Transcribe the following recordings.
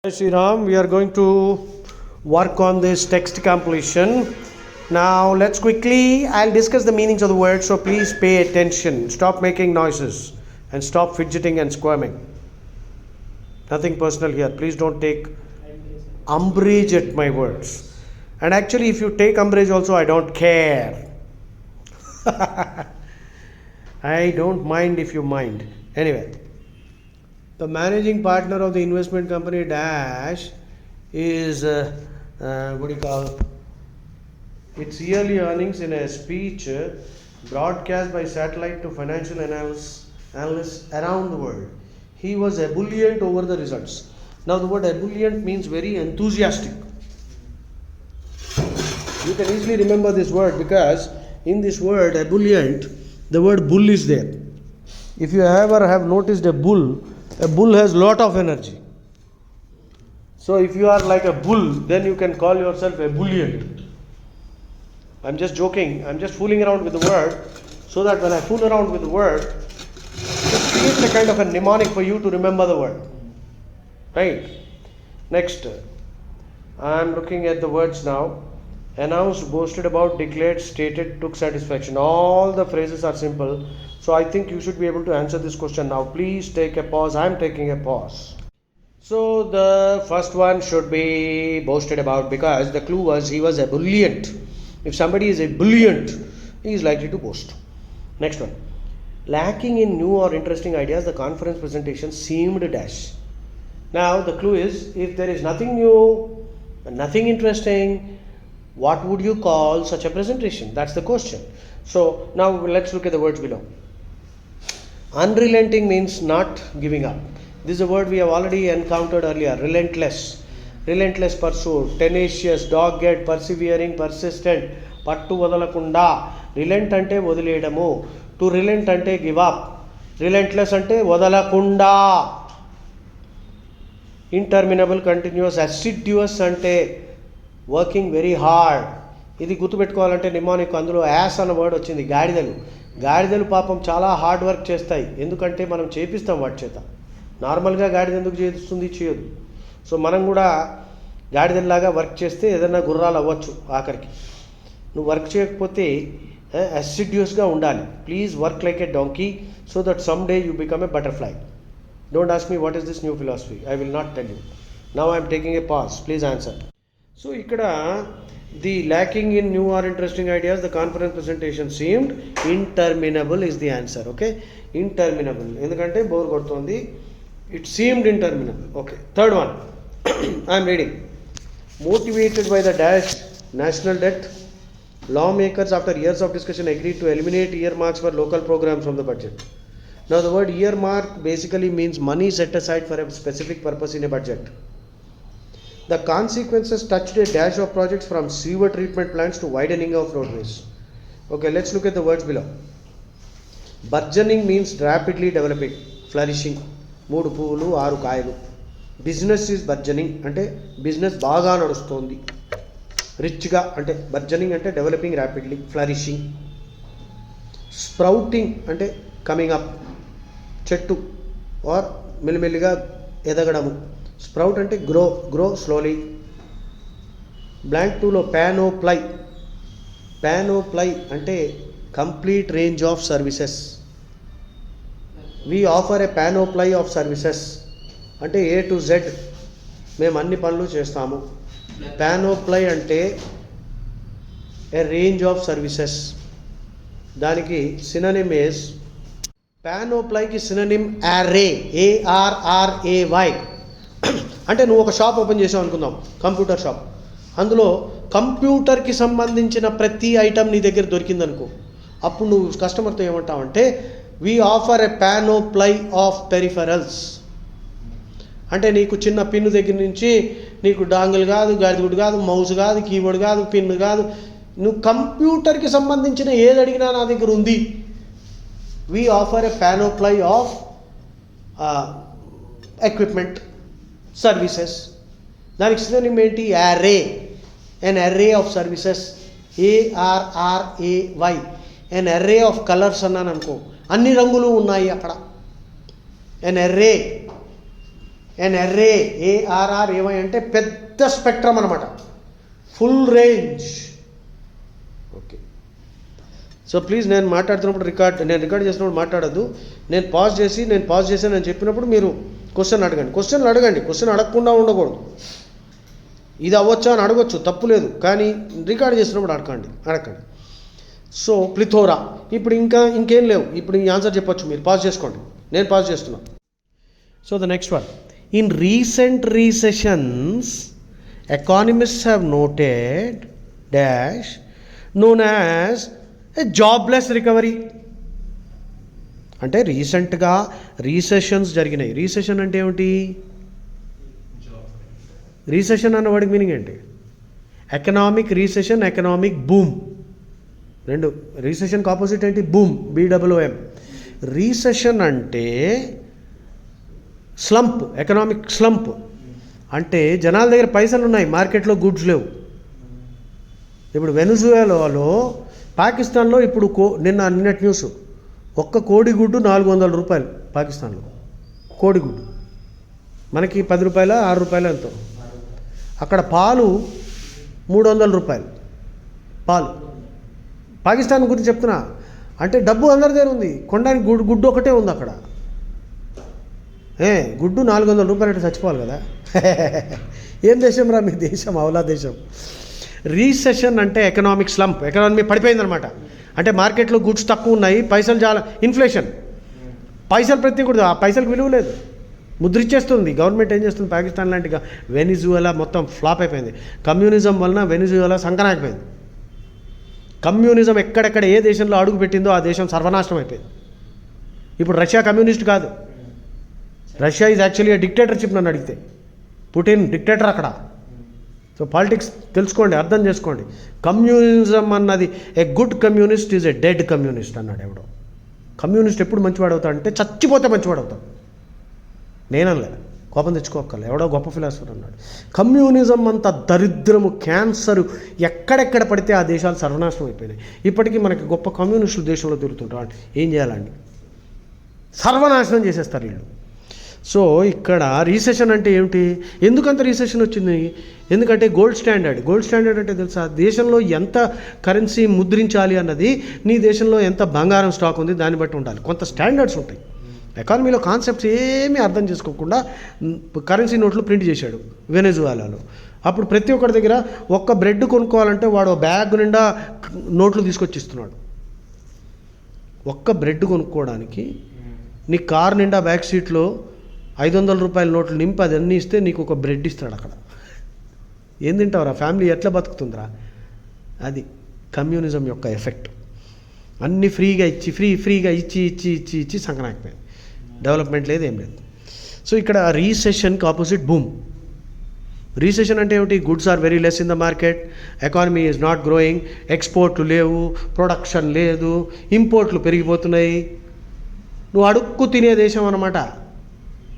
Hi Shri Ram, we are going to work on this text completion. Now I'll discuss the meanings of the words, so please pay attention. Stop making noises and stop fidgeting and squirming. Nothing personal here. Please don't take umbrage at my words. And actually, if you take umbrage also, I don't care. I don't mind if you mind. Anyway. The managing partner of the investment company Dash is its yearly earnings in a speech broadcast by satellite to financial analysts around the world. He was ebullient over the results. Now the word ebullient means very enthusiastic. You can easily remember this word because in this word ebullient, the word bull is there. If you ever have noticed a bull has lot of energy. So if you are like a bull, then you can call yourself ebullient. I'm just joking. I'm just fooling around with the word so that when I fool around with the word, it creates a kind of a mnemonic for you to remember the word. Right? Next, I'm looking at the words now. Announced, boasted about, declared, stated, took satisfaction. All the phrases are simple. So I think you should be able to answer this question now. Please take a pause. I'm taking a pause. So the first one should be boasted about because the clue was he was ebullient. If somebody is ebullient, he is likely to boast. Next one. Lacking in new or interesting ideas, the conference presentation seemed dash. Now the clue is if there is nothing new, nothing interesting, what would you call such a presentation? That's the question. So now let's look at the words below. Unrelenting means not giving up. This is a word we have already encountered earlier. Relentless. Relentless pursuit. Tenacious, dogged, persevering, persistent. Pattu vadalakunda. Relent ante vodiledamu. To relent ante give up. Relentless ante vadalakunda. Interminable, continuous, assiduous ante working very hard. ఇది గుర్తుపెట్టుకోవాలంటే mnemonic అందులో as అన్న word వచ్చింది. గాడిదలు పాపం చాలా hard work చేస్తాయి. ఎందుకంటే మనం చేపిస్తాం వాటి చేత. నార్మల్గా గాడిద ఎందుకు చేస్తుంది? చేయదు. సో మనం కూడా గాడిదల్లాగా వర్క్ చేస్తే ఏదైనా గుర్రాలు అవ్వచ్చు ఆఖరికి. నువ్వు వర్క్ చేయకపోతే అసిడ్యూస్గా ఉండాలి. Please work like a donkey so that some day you become a butterfly. Don't ask me what is this new philosophy. I will not tell you. Now I'm taking a pause. Please answer. So ikkada the lacking in new or interesting ideas, the conference presentation seemed interminable is the answer. Okay, interminable endukante bore kodutundi. It seemed interminable. Okay, third one. I am reading. Motivated by the dash national debt, lawmakers after years of discussion agreed to eliminate earmarks for local programs from the budget. Now the word earmark basically means money set aside for a specific purpose in a budget. The consequences touched a dash of projects from sewer treatment plants to widening of roadways. Okay, let's look at the words below. Burgeoning means rapidly developing, flourishing. 3 పూలు 6 కాయలు. Business is burgeoning అంటే business బాగా నడుస్తోంది. రిచ్గా అంటే burgeoning అంటే developing rapidly, flourishing. Sprouting అంటే coming up, చెట్టు ఆర్ మెల్లిమెల్లిగా ఎదగడము. స్ప్రౌట్ అంటే గ్రో స్లోలీ. బ్లాంక్ 2లో ప్యానోప్లై అంటే complete range of services. We offer a panoply of services అంటే A to Z మేము అన్ని పనులు చేస్తాము. ప్యానోప్లై అంటే ఏ రేంజ్ ఆఫ్ సర్వీసెస్. దానికి సినోనిమ్ ఇస్ ప్యానోప్లైకి సినోనిమ్ array, ARRAY. అంటే నువ్వు ఒక షాప్ ఓపెన్ చేసావు అనుకుందాం, కంప్యూటర్ షాప్. అందులో కంప్యూటర్కి సంబంధించిన ప్రతి ఐటమ్ నీ దగ్గర దొరికిందనుకో, అప్పుడు నువ్వు కస్టమర్తో ఏమంటావంటే we offer a panoply of peripherals. అంటే నీకు చిన్న పిన్ను దగ్గర నుంచి నీకు డాంగిల్ కాదు, గాడిదగుడు కాదు, మౌస్ కాదు, కీబోర్డ్ కాదు, పిన్ కాదు, నువ్వు కంప్యూటర్కి సంబంధించిన ఏది అడిగినా నా దగ్గర ఉంది. We offer a panoply of equipment, services. దానికి సినోనిమ్ ఏంటి? array, an array of services, ARRAY. an array of colours అన్నాను అనుకో, అన్ని రంగులు ఉన్నాయి అక్కడ. an array an array, ARRAY అంటే పెద్ద స్పెక్ట్రమ్ అనమాట, full range. Okay, so please నేను మాట్లాడుతున్నప్పుడు నేను రికార్డ్ చేసినప్పుడు మాట్లాడద్దు. నేను పాజ్ చేసి నేను చెప్పినప్పుడు మీరు క్వశ్చన్ అడగండి. క్వశ్చన్ అడగకుండా ఉండకూడదు. ఇది అవ్వచ్చా అని అడగొచ్చు, తప్పు లేదు, కానీ రికార్డ్ చేసినప్పుడు అడగండి. సో ప్లిథోరా, ఇప్పుడు ఇంకేం లేవు, ఇప్పుడు ఈ ఆన్సర్ చెప్పొచ్చు, మీరు పాజ్ చేసుకోండి, నేను పాజ్ చేస్తున్నాను. So the next one, in recent recessions economists have noted dash known as a jobless recovery. అంటే రీసెంట్గా రీసెషన్స్ జరిగినాయి. రీసెషన్ అంటే ఏమిటి? రీసెషన్ అన్న వాడికి మీనింగ్ ఏంటి? ఎకనామిక్ రీసెషన్, ఎకనామిక్ బూమ్, రెండు. రీసెషన్కి ఆపోజిట్ ఏంటి? Boom, BOOM. రీసెషన్ అంటే స్లంప్, ఎకనామిక్ స్లంప్ అంటే జనాల దగ్గర పైసలు ఉన్నాయి, మార్కెట్లో గుడ్స్ లేవు. ఇప్పుడు వెనుజువేలాలో, పాకిస్తాన్లో ఇప్పుడు నిన్నటి న్యూస్, ఒక్క కోడిగుడ్డు $400 పాకిస్తాన్లో. కోడిగుడ్డు మనకి ₹10, ₹6 ఎంతో. అక్కడ పాలు $300 పాలు. పాకిస్తాన్ గురించి చెప్తున్నా. అంటే డబ్బు అందరి దగ్గర ఉంది, కొనడానికి గుడ్డు ఒకటే ఉంది అక్కడ. గుడ్డు $400 అంటే చచ్చిపోవాలి కదా. ఏం దేశం రా మీ దేశం? అవలా దేశం. రీసెషన్ అంటే ఎకనామిక్ స్లంప్, ఎకనామీ పడిపోయిందనమాట. అంటే మార్కెట్లో గుడ్స్ తక్కువ ఉన్నాయి, పైసలు చాలా, ఇన్ఫ్లేషన్, పైసలు ప్రతి కూడా, ఆ పైసలకు విలువ లేదు, ముద్రిచ్చేస్తుంది. గవర్నమెంట్ ఏం చేస్తుంది? పాకిస్తాన్ లాంటి వెనిజువేలా మొత్తం ఫ్లాప్ అయిపోయింది. కమ్యూనిజం వలన వెనిజువేలా సంకనాగిపోయింది. కమ్యూనిజం ఎక్కడెక్కడ ఏ దేశంలో అడుగు పెట్టిందో ఆ దేశం సర్వనాశనం అయిపోయింది. ఇప్పుడు రష్యా కమ్యూనిస్ట్ కాదు, రష్యా ఈజ్ యాక్చువల్లీ డిక్టేటర్షిప్. నన్ను అడిగితే పుటిన్ డిక్టేటర్ అక్కడ. సో పాలిటిక్స్ తెలుసుకోండి, అర్థం చేసుకోండి. కమ్యూనిజం అన్నది, a good communist is a dead communist అన్నాడు ఎవడో. కమ్యూనిస్ట్ ఎప్పుడు మంచివాడవుతాడు అంటే చచ్చిపోతే మంచివాడవుతాడు. నేనలే, కోపం తెచ్చుకోక్కర్లే, ఎవడో గొప్ప ఫిలాసఫర్ అన్నాడు. కమ్యూనిజం అంత దరిద్రము, క్యాన్సరు, ఎక్కడెక్కడ పడితే ఆ దేశాలు సర్వనాశనం అయిపోయినాయి. ఇప్పటికీ మనకి గొప్ప కమ్యూనిస్టులు దేశంలో తిరుగుతుంటారు. ఏం చేయాలండి? సర్వనాశనం చేసేస్తారు వీళ్ళు. సో ఇక్కడ రీసెషన్ అంటే ఏమిటి? ఎందుకంత రీసెషన్ వచ్చింది? ఎందుకంటే గోల్డ్ స్టాండర్డ్ అంటే తెలుసా? దేశంలో ఎంత కరెన్సీ ముద్రించాలి అన్నది, నీ దేశంలో ఎంత బంగారం స్టాక్ ఉంది దాన్ని బట్టి ఉండాలి. కొంత స్టాండర్డ్స్ ఉంటాయి. ఎకానమీలో కాన్సెప్ట్స్ ఏమీ అర్థం చేసుకోకుండా కరెన్సీ నోట్లు ప్రింట్ చేశాడు వెనెజువేలాలో. అప్పుడు ప్రతి ఒక్కరి దగ్గర ఒక్క బ్రెడ్ కొనుక్కోవాలంటే వాడు బ్యాగ్ నిండా నోట్లు తీసుకొచ్చి ఇస్తున్నాడు. ఒక్క బ్రెడ్ కొనుక్కోవడానికి నీ కార్ నిండా బ్యాక్ సీట్లో $500 నోట్లు నింపి అది అన్నీ ఇస్తే నీకు ఒక బ్రెడ్ ఇస్తాడు అక్కడ. ఏం తింటావురా? ఫ్యామిలీ ఎట్లా బతుకుతుందిరా? అది కమ్యూనిజం యొక్క ఎఫెక్ట్. అన్నీ ఫ్రీగా ఇచ్చి సంకనాకపోయింది. డెవలప్మెంట్ లేదు, ఏం లేదు. సో ఇక్కడ రీసెషన్కి ఆపోజిట్ బూమ్. రీసెషన్ అంటే ఏమిటి? Goods are very less in the market, economy is not growing, ఎక్స్పోర్ట్లు లేవు, ప్రొడక్షన్ లేదు, ఇంపోర్ట్లు పెరిగిపోతున్నాయి. నువ్వు అడుక్కు తినే దేశం అన్నమాట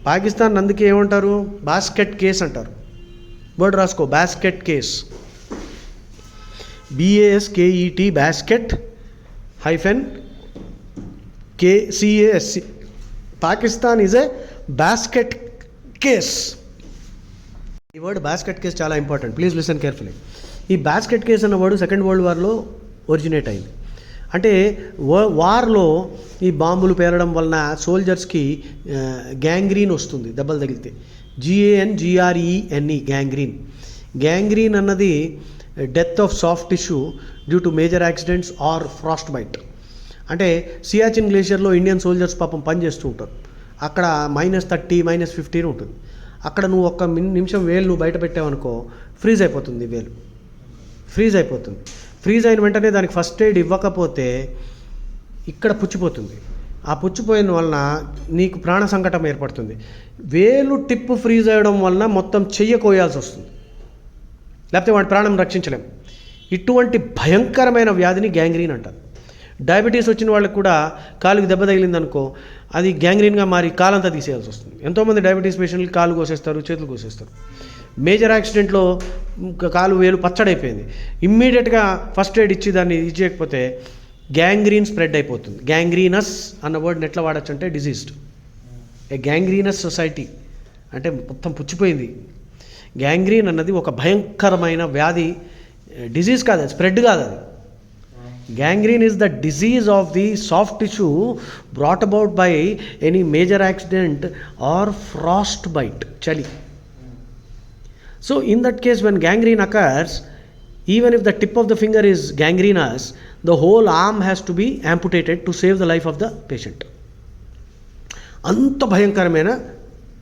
పాకిస్తాన్. అందుకే ఏమంటారు? బాస్కెట్ కేస్ అంటారు. వర్డ్ రాసుకో, basket case, BASKET, basket -KCASC. Pakistan is a basket case. ఈ వర్డ్ బాస్కెట్ కేస్ చాలా ఇంపార్టెంట్, ప్లీజ్ లిసన్ కేర్ఫుల్లీ. ఈ బాస్కెట్ కేస్ అన్న వర్డ్ సెకండ్ వరల్డ్ వార్లో ఒరిజినేట్ అయింది. అంటే వార్లో ఈ బాంబులు పేలడం వలన సోల్జర్స్కి గ్యాంగ్రీన్ వస్తుంది, దెబ్బలు తగిలితే. GANGRENE, గ్యాంగ్రీన్ అన్నది death of soft tissue due to major accidents or frostbite. అంటే సియాచిన్ గ్లేషియర్లో ఇండియన్ సోల్జర్స్ పాపం పనిచేస్తూ ఉంటారు. అక్కడ -30, -15 ఉంటుంది. అక్కడ నువ్వు ఒక్క నిమిషం వేలు నువ్వు బయట పెట్టావనుకో, ఫ్రీజ్ అయిపోతుంది వేలు, ఫ్రీజ్ అయిన వెంటనే దానికి ఫస్ట్ ఎయిడ్ ఇవ్వకపోతే ఇక్కడ పుచ్చిపోతుంది. ఆ పుచ్చిపోయిన వలన నీకు ప్రాణ సంకటం ఏర్పడుతుంది. వేలు టిప్పు ఫ్రీజ్ అయ్యడం వలన మొత్తం చెయ్య కోయాల్సి వస్తుంది, లేకపోతే వాడి ప్రాణం రక్షించలేం. ఇటువంటి భయంకరమైన వ్యాధిని గ్యాంగ్రీన్ అంటారు. డయాబెటీస్ వచ్చిన వాళ్ళకి కూడా కాలుకి దెబ్బ తగిలిందనుకో, అది గ్యాంగ్రీన్గా మారి కాలంతా తీసేయాల్సి వస్తుంది. ఎంతోమంది డయాబెటీస్ పేషెంట్లు కాలు కోసేస్తారు, చేతులు కోసేస్తారు. మేజర్ యాక్సిడెంట్లో కాలు వేలు పచ్చడైపోయింది, ఇమ్మీడియట్గా ఫస్ట్ ఎయిడ్ ఇచ్చి దాన్ని ఇచ్చేయకపోతే గ్యాంగ్రీన్ స్ప్రెడ్ అయిపోతుంది. గ్యాంగ్రీనస్ అన్న వర్డ్ని ఎట్లా వాడచ్చు అంటే డిజీజ్డ్, ఏ గ్యాంగ్రీనస్ సొసైటీ అంటే మొత్తం పుచ్చిపోయింది. గ్యాంగ్రీన్ అన్నది ఒక భయంకరమైన వ్యాధి, డిజీజ్ కాదు, అది స్ప్రెడ్ కాదు. అది gangrene is the disease of the soft tissue brought about by any major accident or frostbite, chali. So in that case, when gangrene occurs, even if the tip of the finger is gangrenous, the whole arm has to be amputated to save the life of the patient. anta bhayankaramaina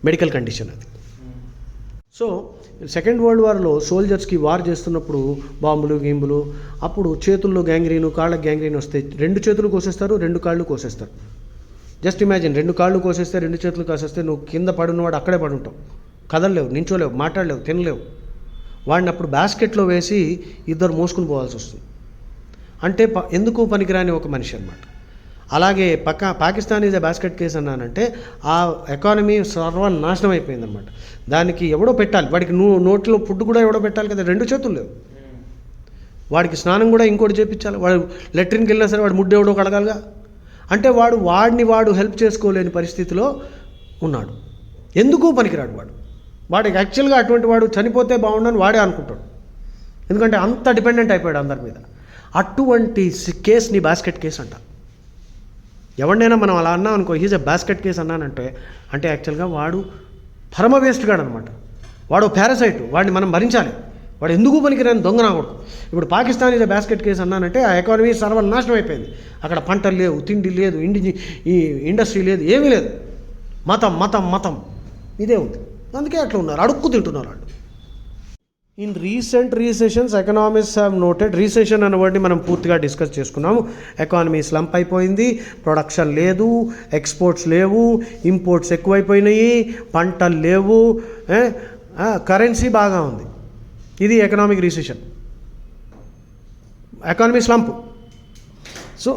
medical condition adi. So second world వార్లో సోల్జర్స్కి war చేస్తున్నప్పుడు బాంబులు గీంబులు, అప్పుడు చేతుల్లో గ్యాంగ్రీను, కాళ్ళకి gangrene వస్తే 2 చేతులు కోసేస్తారు, 2 కాళ్ళు కోసేస్తారు. జస్ట్ ఇమాజిన్, 2 కాళ్ళు కోసేస్తే 2 చేతులు కోసేస్తే నువ్వు కింద పడున్నవాడు అక్కడే పడుంటావు, కదలలేవు, నించోలేవు, మాట్లాడలేవు, తినలేవు. వాడిని అప్పుడు బాస్కెట్లో వేసి ఇద్దరు మోసుకుని పోవాల్సి వస్తుంది. అంటే ఎందుకు పనికిరాని ఒక మనిషి అన్నమాట. అలాగే Pakistan is a basket case అన్నానంటే ఆ ఎకానమీ సర్వనాశనం అయిపోయిందనమాట. దానికి ఎవడో పెట్టాలి, వాడికి నోట్లో ఫుడ్ కూడా ఎవడో పెట్టాలి కదా, 2 చేతులు లేవు. వాడికి స్నానం కూడా ఇంకోటి చేయించాలి, వాడు లెట్రిన్కి వెళ్ళినా సరే వాడు ముడ్డు ఎవడో కడగాలిగా. అంటే వాడు హెల్ప్ చేసుకోలేని పరిస్థితిలో ఉన్నాడు. ఎందుకు పనికిరాడు వాడికి యాక్చువల్గా అటువంటి వాడు చనిపోతే బాగుండని వాడే అనుకుంటాడు, ఎందుకంటే అంత డిపెండెంట్ అయిపోయాడు అందరి మీద. అటువంటి కేసుని బాస్కెట్ కేసు అంట. ఎవరినైనా మనం అలా అన్నాం అనుకో, హీజ్ ఎ బాస్కెట్ కేస్ అన్నానంటే అంటే యాక్చువల్గా వాడు పరమ వేస్ట్ గాడు అనమాట. వాడు పారాసైట్, వాడిని మనం భరించాలి. వాడు ఎందుకు పనికిరాని దొంగ నాకూడదు. ఇప్పుడు Pakistan is a basket case అన్నానంటే ఆ ఎకానమీ సర్వనాశనం అయిపోయింది. అక్కడ పంటలు లేవు, తిండి లేదు, ఈ ఇండస్ట్రీ లేదు, ఏమీ లేదు. మతం మతం మతం ఇదే ఉంది. అందుకే అట్లా ఉన్నారు, అడుక్కు తింటున్నారు వాళ్ళు. In recent recessions economists have noted, recession అనే వర్డ్ని మనం పూర్తిగా డిస్కస్ చేసుకున్నాము. ఎకానమీ స్లంప్ అయిపోయింది, ప్రొడక్షన్ లేదు, ఎక్స్పోర్ట్స్ లేవు, ఇంపోర్ట్స్ ఎక్కువైపోయినాయి, పంటలు లేవు, కరెన్సీ బాగా ఉంది. ఇది economic recession, economy slump. So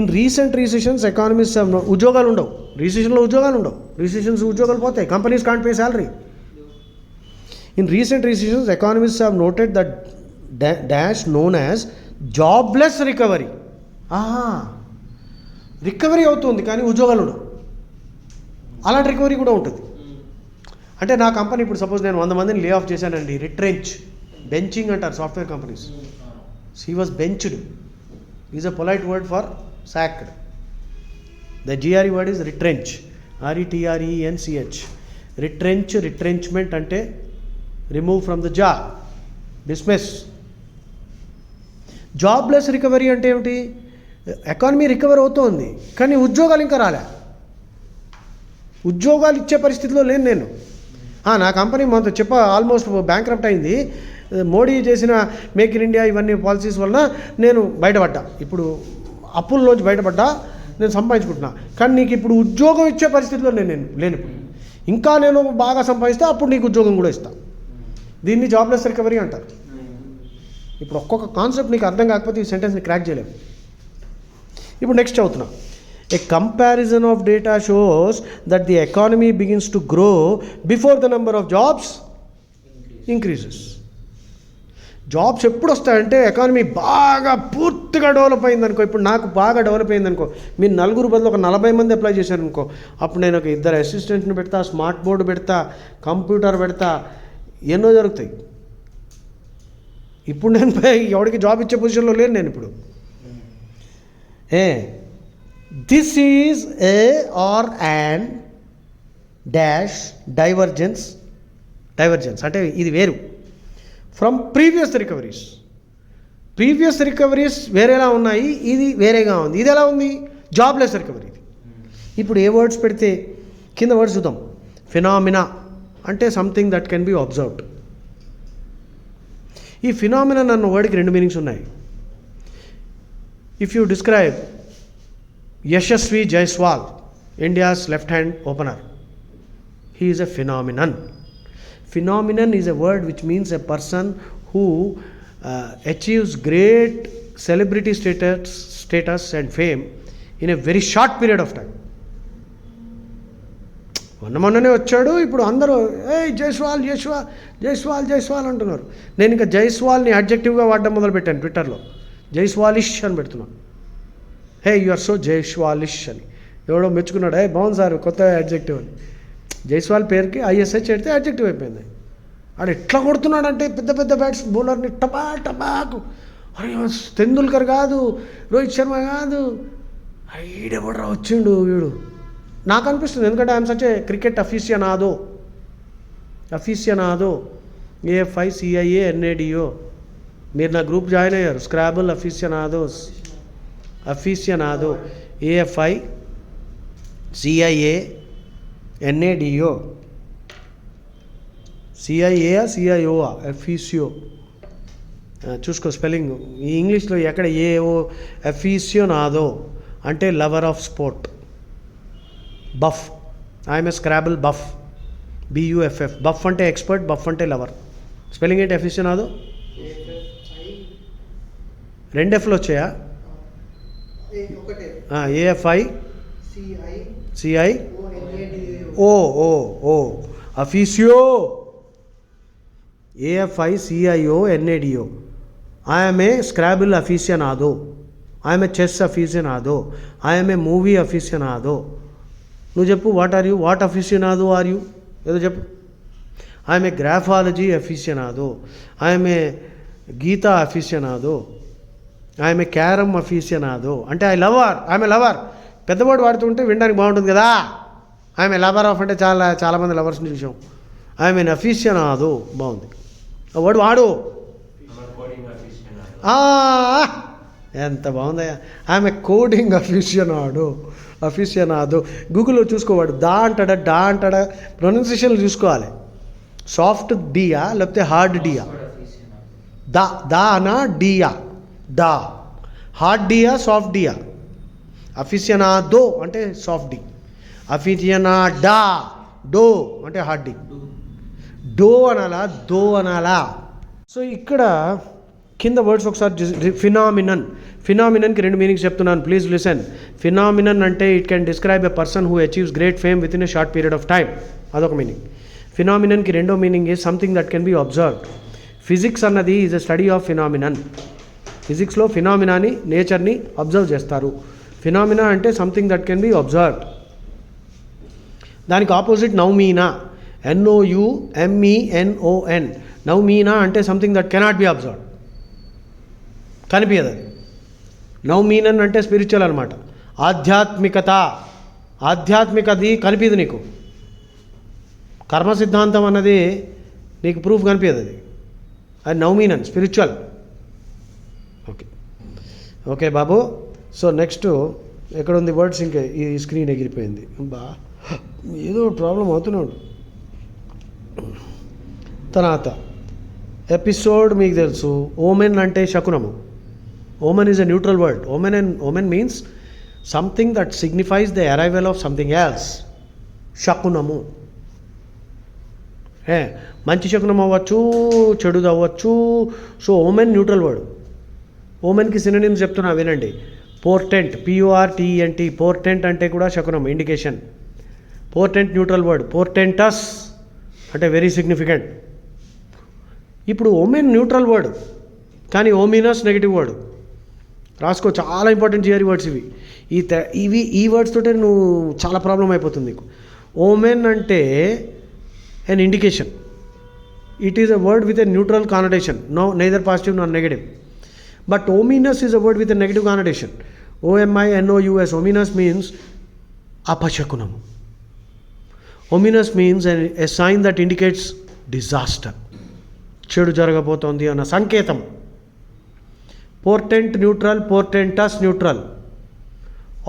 in recent recessions economists have ఉద్యోగాలు ఉండవు, రీసెషన్లో ఉద్యోగాలు ఉండవు, ఉద్యోగాలు పోతాయి, companies can't pay salary. In recent recessions, economists have noted that dash known as jobless recovery. Recovery అవుతుంది కానీ ఉద్యోగాలు ఉండవు. అలాంటి రికవరీ కూడా ఉంటుంది. అంటే నా కంపెనీ ఇప్పుడు సపోజ్ నేను 100 మందిని లే ఆఫ్ చేశానండి, రిట్రెంచ్, బెంచింగ్ అంటారు software companies. He was benched, is a polite word for sacked. The GRE word is retrench, RETRENCH. Retrenchment అంటే remove from the job, dismiss. Jobless recovery అంటే ఏమిటి? Economy recover అవుతోంది కానీ ఉద్యోగాలు ఇంకా రాలే. ఉద్యోగాలు ఇచ్చే పరిస్థితిలో లేను నేను. నా కంపెనీ మొత్తం ఆల్మోస్ట్ బ్యాంక్రప్ట్ అయింది. మోడీ చేసిన మేక్ ఇన్ ఇండియా ఇవన్నీ పాలసీస్ వలన నేను బయటపడ్డా. ఇప్పుడు అప్పుల్లోంచి బయటపడ్డా, నేను సంపాదించుకుంటున్నా. కానీ నీకు ఇప్పుడు ఉద్యోగం ఇచ్చే పరిస్థితిలో నేను లేను. ఇంకా నేను బాగా సంపాదిస్తే అప్పుడు నీకు ఉద్యోగం కూడా ఇస్తాను. దీన్ని జాబ్లెస్ రికవరీ అంటారు. ఇప్పుడు ఒక్కొక్క కాన్సెప్ట్ నీకు అర్థం కాకపోతే ఈ సెంటెన్స్ని క్రాక్ చేయలేము. ఇప్పుడు నెక్స్ట్ చదువుతున్నా. A comparison of data shows that the economy begins to grow before the number of jobs increases. Jobs ఎప్పుడు వస్తాయంటే ఎకానమీ బాగా పూర్తిగా డెవలప్ అయిందనుకో. ఇప్పుడు నాకు బాగా డెవలప్ అయిందనుకో, మీరు 4 బదులు ఒక 40 మంది అప్లై చేశారనుకో, అప్పుడు నేను ఒక 2 అసిస్టెంట్ని పెడతా, స్మార్ట్ బోర్డు పెడతా, కంప్యూటర్ పెడతా, ఎన్నో జరుగుతాయి. ఇప్పుడు నేను ఎవరికి జాబ్ ఇచ్చే పొజిషన్లో లేను నేను ఇప్పుడు. This is a or an dash divergence అంటే ఇది వేరు ఫ్రమ్ ప్రీవియస్ రికవరీస్ వేరేలా ఉన్నాయి, ఇది వేరేగా ఉంది. ఇది ఎలా ఉంది? Jobless recovery. ఇప్పుడు ఏ వర్డ్స్ పెడితే కింద వర్డ్స్ చూద్దాం. ఫినామినా అంటే something that can be observed. ఈ ఫినామినన్ అన్న వర్డ్కి 2 మీనింగ్స్ ఉన్నాయి. If you describe Yashasvi Jaiswal, India's left hand opener, he is a phenomenon. Phenomenon is a word which means a person who achieves great celebrity status and fame in a very short period of time. మొన్ననే వచ్చాడు, ఇప్పుడు అందరూ జైస్వాల్ అంటున్నారు. నేను ఇంకా జైస్వాల్ని అడ్జెక్టివ్గా వాడడం మొదలుపెట్టాను ట్విట్టర్లో. జైస్వాలిష్ అని పెడుతున్నాను. యు ఆర్ సో జైస్వాలిష్ అని. ఎవడో మెచ్చుకున్నాడు, బాగుంది సార్ కొత్త అడ్జెక్టివ్ అని. జైస్వాల్ పేరుకి ఐఎస్హెచ్ పెడితే అడ్జెక్టివ్ అయిపోయింది. ఆడు ఎట్లా కొడుతున్నాడంటే పెద్ద పెద్ద బ్యాట్స్ బౌలర్ని టబాకు. తెందుల్కర్ కాదు, రోహిత్ శర్మ కాదు, ఈడెవడరా వచ్చిండు వీడు నాకు అనిపిస్తుంది. ఎందుకంటే I'm such a cricket aficionado AFICIANADO. మీరు నా గ్రూప్ జాయిన్ అయ్యారు, స్క్రాబుల్ అఫీషియనాదో AFICIANADO CIA అఫీషియో. చూసుకో స్పెల్లింగ్ ఈ ఇంగ్లీష్లో ఎక్కడ ఏఓ. అఫీషియనాదో అంటే lover of sport. Buff, I'm a scrabble buff, BUFF. Buff అంటే ఎక్స్పర్ట్, బఫ్ అంటే లవర్. స్పెల్లింగ్ ఏంటి అఫీషియనాదో? 2 F'లు వచ్చాయా? AFICIO అఫీషియో. AFICIONADO. I'm a scrabble aficionado, I'm a chess aficionado, I'm a movie aficionado. నువ్వు చెప్పు, what aficionado are you? ఏదో చెప్పు. I'm a graphology aficionado, I'm a Gita aficionado, I'm a carrom aficionado. అంటే I'm A lover. పెద్దవాడు వాడుతుంటే వినడానికి బాగుంటుంది కదా. ఐఎమ్ ఏ లవర్ ఆఫ్ అంటే చాలామంది లవర్స్ని చూసాం. ఐఎమ్ ఏ అఫీషియనాదో బాగుంది. వాడు వాడు ఎంత బాగుందయ్యా. I'm a coding అఫీషియనాదో. గూగుల్లో చూసుకోవాడు దా అంటాడా ప్రొనౌన్సియేషన్లు చూసుకోవాలి. సాఫ్ట్ డియా లేకపోతే హార్డ్ డియా? దానా డియా? దా. హార్డ్ డియా సాఫ్ట్ డియా? అఫీషియనాదో అంటే సాఫ్ట్ డి, అఫీషియనాడా డో అంటే హార్డ్ డి. డో అనాలా దో అనాలా? సో ఇక్కడ కింద వర్డ్స్ ఒకసారి ఫినామినన్కి 2 మీనింగ్స్ చెప్తున్నాను, ప్లీజ్ లిసన్. ఫినామినన్ అంటే it can describe a person who achieves great fame with in a short period of time. అదొక మీనింగ్. ఫినామినన్కి 2వ meaning is something that can be observed. Physics అన్నది is a study of phenomenon. ఫిజిక్స్లో ఫినామినాని, నేచర్ని observe చేస్తారు. Phenomena అంటే something that can be observed. దానికి ఆపోజిట్ నౌమీనా, NOUMENON. నౌమీనా అంటే something that cannot be observed, కనిపించదు అది. నౌమీనన్ అంటే స్పిరిచువల్ అనమాట, ఆధ్యాత్మికది కనిపించదు నీకు. కర్మ సిద్ధాంతం అన్నది నీకు ప్రూఫ్ కనిపించదు, అది నౌమీనన్, స్పిరిచువల్. ఓకే బాబు. సో నెక్స్ట్ ఎక్కడ ఉంది వర్డ్స్? ఇంకా ఈ స్క్రీన్ ఎగిరిపోయింది ఏదో ప్రాబ్లం అవుతున్నాడు. తర్వాత ఎపిసోడ్ మీకు తెలుసు. ఓమెన్ అంటే శకునము. Omen is a neutral word. Omen means something that signifies the arrival of something else. శకునము మంచి శకునం అవ్వచ్చు, చెడుది అవ్వచ్చు. So omen neutral word. ఓమెన్కి సినోనిమ్స్ చెప్తున్నా వినండి. Portent, PORTENT. పోర్టెంట్ అంటే కూడా శకునం, indication. Portent neutral word. Portentous అంటే వెరీ సిగ్నిఫికెంట్. ఇప్పుడు ఓమెన్ న్యూట్రల్ వర్డ్ కానీ ఓమినస్ నెగిటివ్ వర్డ్. రాసుకో, చాలా ఇంపార్టెంట్ థియరీ వర్డ్స్ ఇవి. ఈ వర్డ్స్ తోటే నువ్వు చాలా ప్రాబ్లం అయిపోతుంది నీకు. ఓమెన్ అంటే an indication. It is a word with a neutral connotation, neither positive nor negative. But ominous is a word with a negative connotation. OMINOUS. Ominous means apashakunam. Ominous means a sign that indicates disaster. చెడు జరగబోతోంది అన్న సంకేతం. Portent neutral, portentous neutral.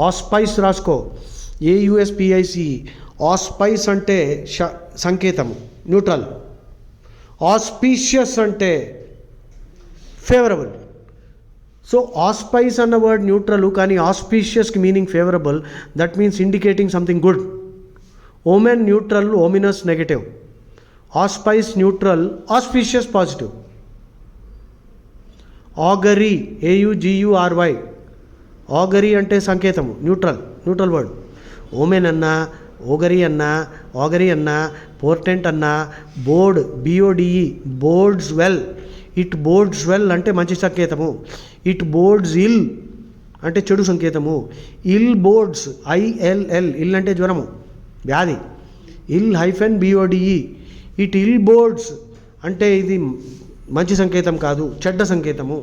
Auspice రాసుకో, AUSPICE. Auspice అంటే సంకేతము, neutral. Auspicious అంటే favourable. So auspice అన్న word neutral కానీ ఆస్పీషియస్కి meaning favourable. That means indicating something good. Omen neutral, ominous negative. Auspice neutral, auspicious positive. Augury, AUGURY. Augury అంటే సంకేతము, neutral word. ఓమెన్ అన్నా, ఆగరీ అన్నా, పోర్టెంట్ అన్నా, board, BODE, boards well. It boards well అంటే మంచి సంకేతము. ఇట్ బోర్డ్స్ ఇల్ అంటే చెడు సంకేతము. ఇల్ బోర్డ్స్, ILL. ఇల్ అంటే జ్వరము, వ్యాధి. ఇల్ హైఫెన్ బిఓడిఈ. ఇట్ ఇల్ బోర్డ్స్ అంటే ఇది మంచి సంకేతం కాదు, చెడ్డ సంకేతము.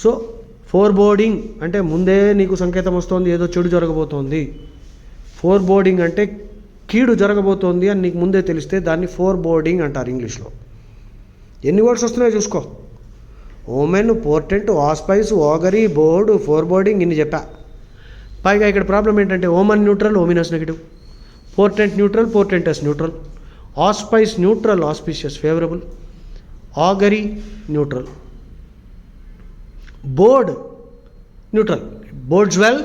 సో ఫోర్ బోర్డింగ్ అంటే ముందే నీకు సంకేతం వస్తుంది ఏదో చెడు జరగబోతోంది. ఫోర్ బోర్డింగ్ అంటే కీడు జరగబోతోంది అని నీకు ముందే తెలిస్తే దాన్ని ఫోర్ బోర్డింగ్ అంటారు ఇంగ్లీష్లో. ఎన్ని వర్డ్స్ వస్తున్నాయో చూసుకో. Omen, portent, auspice, augury, bode, foreboding ఇన్ని చెప్పా. పైగా ఇక్కడ ప్రాబ్లం ఏంటంటే omen neutral, ominous negative, portent neutral, portentous neutral, auspice neutral, auspicious favourable, augury neutral, bode neutral, bodes well,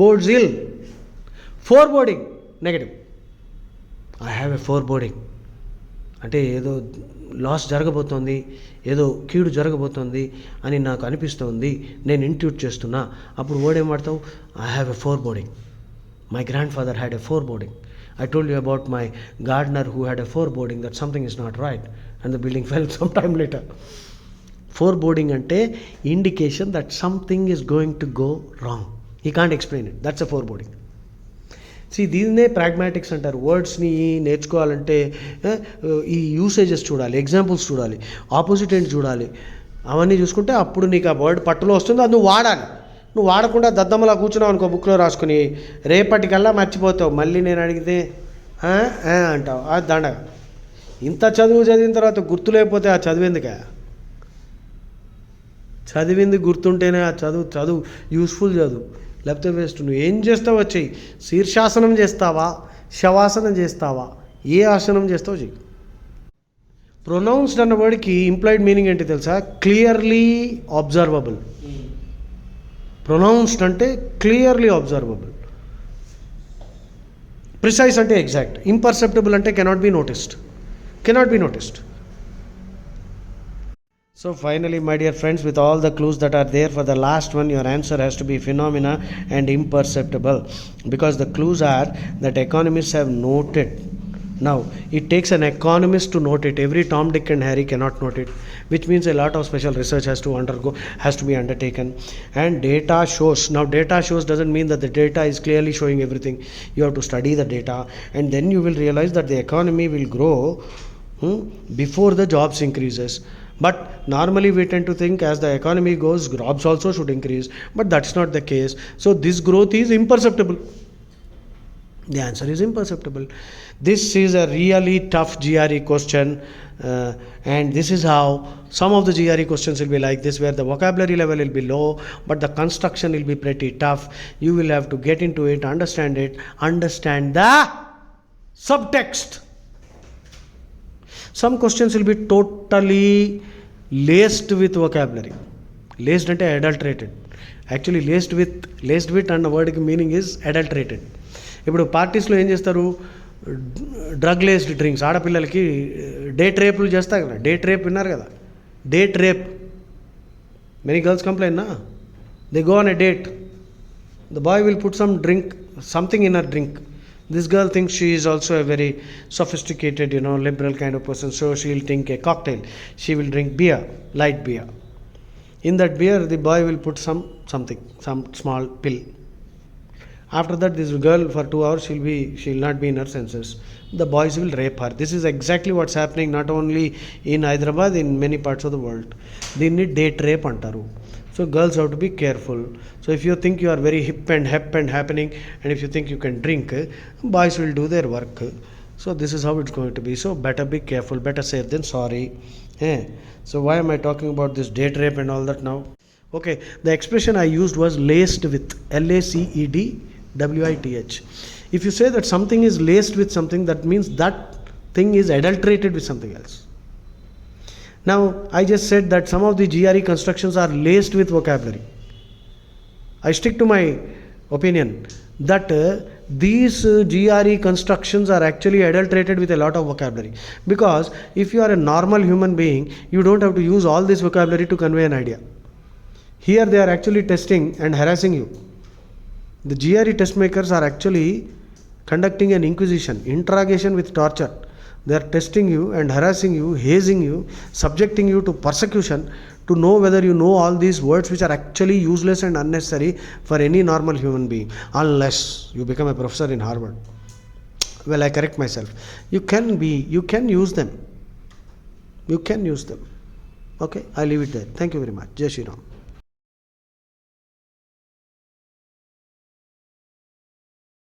bodes ill, foreboding negative. I have a foreboding అంటే ఏదో loss జరగబోతోంది, ఏదో కీడు జరగబోతోంది అని నాకు అనిపిస్తోంది, నేను ఇంట్యూట్ చేస్తున్నా. అప్పుడు వర్డ్ ఏం వాడతావు? I have a four boarding. My grand father had a four boarding. I told you about my gardener who had a foreboding that something is not right and the building fell some time later. Foreboding ante indication that something is going to go wrong. He can't explain it. That's a foreboding. See, దీన్నే pragmatics అంటారు. వర్డ్స్ని నేర్చుకోవాలంటే ఈ usages చూడాలి, examples చూడాలి, opposite end చూడాలి. అవన్నీ చూసుకుంటే అప్పుడు నీకు ఆ వర్డ్ పట్టులో వస్తుంది, అది నువ్వు వాడాలి. నువ్వు వాడకుండా దద్దమ్మలా కూర్చున్నావు అనుకో బుక్లో రాసుకుని, రేపటికల్లా మర్చిపోతావు. మళ్ళీ నేను అడిగితే అంటావు, అది దండగ. ఇంత చదువు చదివిన తర్వాత గుర్తులేకపోతే ఆ చదివేందుక? చదివింది గుర్తుంటేనే ఆ చదువు యూస్ఫుల్ చదువు, లేకపోతే వేస్ట్. నువ్వు ఏం చేస్తావు వచ్చేయి. శీర్షాసనం చేస్తావా, శవాసనం చేస్తావా, ఏ ఆసనం చేస్తావు చెయ్యి. ప్రొనౌన్స్డ్ అన్న వర్డ్కి ఇంప్లాయిడ్ మీనింగ్ ఏంటి తెలుసా? Clearly observable. ప్రొనౌన్స్డ్ అంటే క్లియర్లీ అబ్జర్వబుల్. ప్రిసైజ్ అంటే ఎగ్జాక్ట్. ఇంపర్సెప్టబుల్ అంటే cannot be noticed. So finally, my dear friends, with all the clues that are there for the last one, your answer has to be phenomena and imperceptible, because the clues are that economists have noted. Now, it takes an economist to note it. Every Tom, Dick and Harry cannot note it, which means a lot of special research has to be undertaken. And data shows. Now, data shows doesn't mean that the data is clearly showing everything. You have to study the data, and then you will realize that the economy will grow before the jobs increases. But normally we tend to think as the economy goes, jobs also should increase, but that's not the case. So this growth is imperceptible. The answer is imperceptible. This is a really tough GRE question, and this is how some of the GRE questions will be like this, where the vocabulary level will be low, but the construction will be pretty tough. You will have to get into it, understand the subtext. Some questions will be totally laced with vocabulary. Laced ante adulterated. Actually laced with అన్న వర్డ్కి meaning is adulterated. ఇప్పుడు పార్టీస్లో ఏం చేస్తారు? Drug laced drinks. ఆడపిల్లలకి date రేపులు చేస్తారు కదా. Date rape విన్నారు కదా? Date rape. Many girls complain నా, they go on a date. The boy will put something in her drink. This girl thinks she is also a very sophisticated, liberal kind of person, so she will drink a cocktail. She will drink beer, light beer. In that beer, the boy will put some small pill. After that, this girl for 2 hours she will not be in her senses. The boys will rape her. This is exactly what's happening not only in Hyderabad, in many parts of the world. They need date rape antaru. So girls have to be careful. So if you think you are very hip and happening, and if you think you can drink, boys will do their work. So this is how it's going to be. So better be careful. Better safe than sorry. So why am I talking about this date rape and all that now? Okay, the expression I used was laced with. LACEDWITH. If you say that something is laced with something, that means that thing is adulterated with something else. Now, I just said that some of the GRE constructions are laced with vocabulary. I stick to my opinion that these GRE constructions are actually adulterated with a lot of vocabulary. Because if you are a normal human being, you don't have to use all this vocabulary to convey an idea. Here they are actually testing and harassing you. The GRE test makers are actually conducting an inquisition, interrogation with torture. They are testing you and harassing you, hazing you, subjecting you to persecution to know whether you know all these words which are actually useless and unnecessary for any normal human being, unless you become a professor in Harvard. well, I correct myself. You can use them. You can use them. Okay, I leave it there. Thank you very much. Jai Shri Ram.